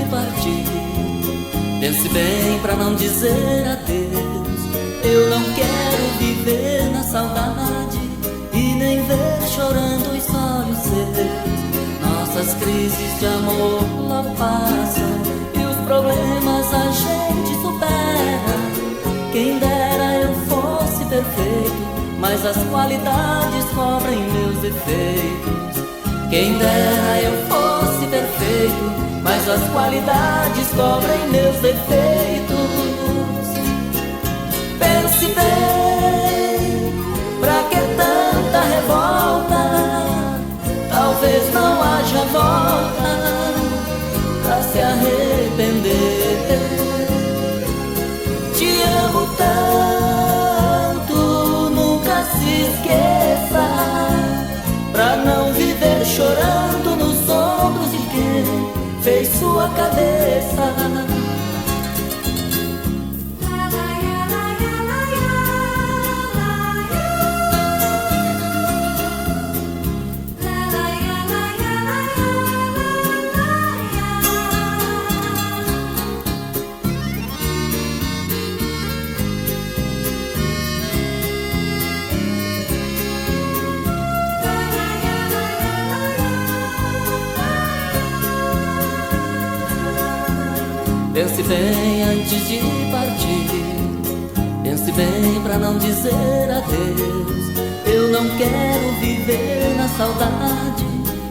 partir. Pense bem pra não dizer adeus. Eu não quero viver na saudade e nem ver chorando os olhos seus. Nossas crises de amor logo passam e os problemas a gente supera. Quem dera eu fosse perfeito, mas as qualidades cobrem meus defeitos. Quem dera eu fosse perfeito, mas as qualidades cobrem meus defeitos. Pense bem, pra que tanta revolta? Talvez não haja volta pra se arrepender. Te amo tanto, nunca se esqueça, pra não viver chorando nos ombros de quem fez sua cabeça. Pense bem antes de partir. Pense bem pra não dizer adeus. Eu não quero viver na saudade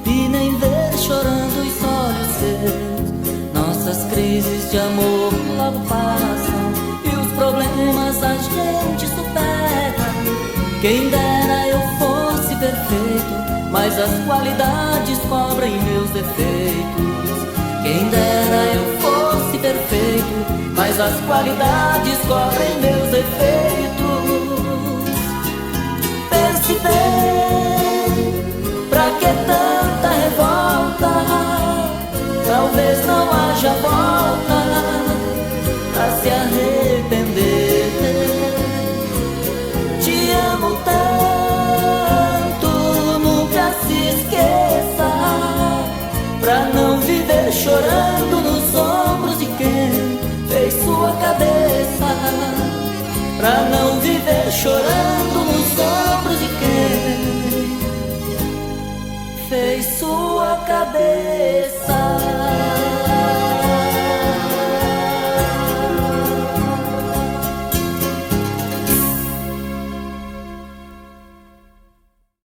e nem ver chorando os olhos seus. Nossas crises de amor logo passam e os problemas a gente supera. Quem dera eu fosse perfeito, mas as qualidades cobrem meus defeitos. Quem dera eu fosse perfeito, mas as qualidades cobrem meus defeitos. Pense bem, pra que tanta revolta? Talvez não haja volta pra se arrepender. Te amo tanto, nunca se esqueça, pra não viver chorando nos ombros de quem fez sua cabeça. Pra não viver chorando nos ombros de quem fez sua cabeça.